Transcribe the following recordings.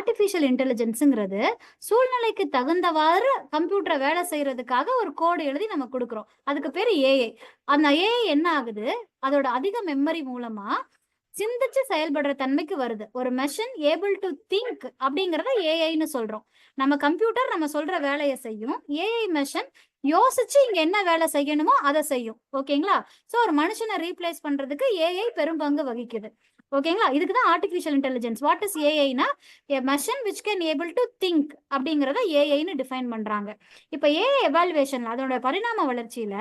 Artificial இன்டெலிஜென்ஸுங்கிறது சூழ்நிலைக்கு தகுந்தவாறு கம்ப்யூட்டரை வேலை செய்யறதுக்காக ஒரு கோடு எழுதி நம்ம கொடுக்குறோம். அதுக்கு பேரு ஏஐ. அந்த ஏஐ என்ன ஆகுது? அதோட அதிக மெமரி மூலமா சிந்திச்சு செயல்படுற தன்மைக்கு வருது. ஒரு மெஷின் ஏபிள் டு திங்க் அப்படிங்கறத ஏஐன்னு சொல்றோம். நம்ம கம்ப்யூட்டர் நம்ம சொல்ற வேலையை செய்யும். ஏஐ மெஷின் யோசிச்சு இங்க என்ன வேலை செய்யணுமோ அதை செய்யும். ஓகேங்களா? சோ ஒரு மனுஷனை ரீப்ளேஸ் பண்றதுக்கு ஏஐ பெரும் பங்கு வகிக்குது. ஓகேங்களா? இதுக்குதான் ஆர்டிஃபிஷியல் இன்டெலிஜென்ஸ். வாட் இஸ் ஏஐனா a machine which can able to think அப்படிங்கறத ஏஐன்னு டிஃபைன் பண்றாங்க. இப்ப ஏஐ எவாலுவேஷன்ல அதோட பரிணாம வளர்ச்சியில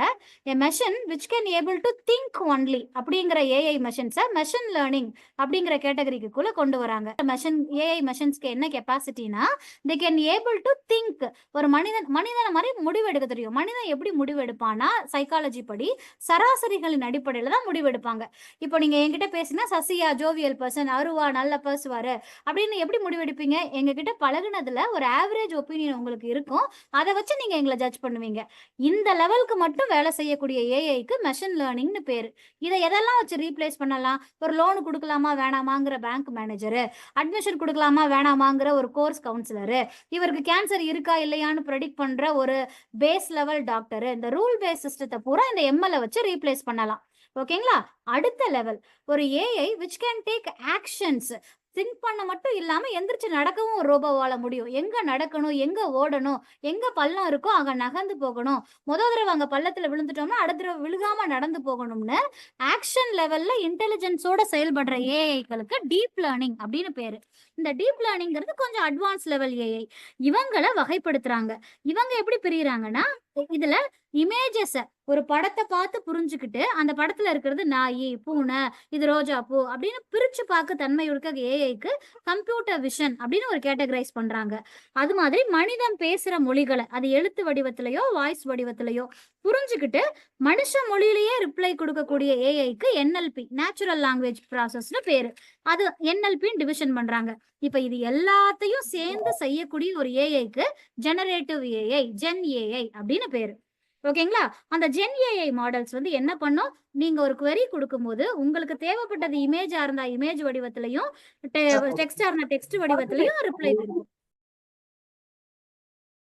a machine which can able to think only அப்படிங்கிற ஏஐ மெஷின்ஸை மெஷின் லேர்னிங் அப்படிங்கிற கேட்டகரிக்குள்ள கொண்டு வராங்க. மெஷின் ஏஐ மெஷின்ஸ்க்கு என்ன கெப்பாசிட்டினா they can able to think. ஒரு மனிதனை மாதிரி முடிவெடுக்க தெரியும். மனிதன் எப்படி முடிவெடுப்பானா சைக்காலஜி படி சராசரிகளின் அடிப்படையில தான் முடிவெடுப்பாங்க. இப்போ நீங்க என்கிட்ட பேசினா சசியா ஜோவியல் பர்சன், அருவா நல்ல பேசுவாரு அப்படின்னு எப்படி முடிவெடுப்பீங்க? எங்க கிட்ட பழகுனதுல ஒரு ஆவரேஜ் ஒப்பீனியன் உங்களுக்கு இருக்கும். அதை வச்சு நீங்க எங்களை ஜட்ஜ் பண்ணுவீங்க. இந்த லெவலுக்கு மட்டும் வேலை செய்யக்கூடிய ஏஐக்கு மெஷின் லேர்னிங்னு பேரு. இதை எதெல்லாம் வச்சு ரீப்ளேஸ் பண்ணலாம்? ஒரு லோன் கொடுக்கலாமா வேணாமாங்கிற பேங்க் மேனேஜரு, அட்மிஷன் கொடுக்கலாமா வேணாமாங்கிற ஒரு கோர்ஸ் கவுன்சிலரு, இவருக்கு கேன்சர் இருக்கா இல்லையான்னு ப்ரெடிக்ட் பண்ற ஒரு பேஸ் லெவல் டாக்டர், இந்த ரூல் பேஸ் சிஸ்டத்தை பூரா இந்த எம்எல்ஏ வச்சு ரீப்ளேஸ் பண்ணலாம். ஓகேங்களா? அடுத்த லெவல் ஒரு AI which can take actions. Think பண்ண மட்டும் இல்லாம எந்திரிச்சு நடக்கவும் ஒரு ரோபோவால முடியும். எங்க நடக்கணும், எங்க ஓடணும், எங்க பள்ளம் இருக்கோ அங்க நகர்ந்து போகணும், முதல் தடவை அங்க பள்ளத்துல விழுந்துட்டோம்னா அடுத்த தடவை விழுகாம நடந்து போகணும்னு ஆக்ஷன் லெவல்ல இன்டெலிஜென்ஸோட செயல்படுற ஏஐக்களுக்கு டீப் லேர்னிங் அப்படின்னு பேரு. இந்த டீப் லேர்னிங்கிறது கொஞ்சம் அட்வான்ஸ் லெவல் ஏஐ. இவங்களை வகைப்படுத்துறாங்க. இவங்க எப்படி பிரியுறாங்கன்னா, இதுல இமேஜஸ் ஒரு படத்தை பார்த்து புரிஞ்சுக்கிட்டு அந்த படத்துல இருக்கிறது நாய், பூனை, இது ரோஜா பூ அப்படின்னு பிரிச்சு பார்க்க தன்மை இருக்க ஏஐக்கு கம்ப்யூட்டர் விஷன் அப்படின்னு ஒரு கேட்டகரைஸ் பண்றாங்க. அது மாதிரி மனிதன் பேசுற மொழிகளை அது எழுத்து வடிவத்திலேயோ வாய்ஸ் வடிவத்திலேயோ புரிஞ்சுக்கிட்டு மனுஷ மொழியிலேயே ரிப்ளை கொடுக்கக்கூடிய ஏஐக்கு என்எல்பி நேச்சுரல் லாங்குவேஜ் ப்ராசஸ்னு பேரு. அது என்எல்பின்னு டிவிஷன் பண்றாங்க. இப்ப இது எல்லாத்தையும் சேர்ந்து செய்யக்கூடிய ஒரு ஏஐக்கு ஜெனரேட்டிவ் ஏஐ, ஜென் ஏஐ அப்படின்னு பேரு. ஓகேங்களா? அந்த ஜென் ஏஐ மாடல்ஸ் என்ன பண்ணும்? நீங்க ஒரு query கொடுக்கும்போது உங்களுக்கு தேவைப்பட்டது இமேஜா இருந்தா இமேஜ் வடிவத்திலையும், டெக்ஸ்டா இருந்தா டெக்ஸ்ட் வடிவத்திலையும் ரிப்ளை கொடுக்கும்.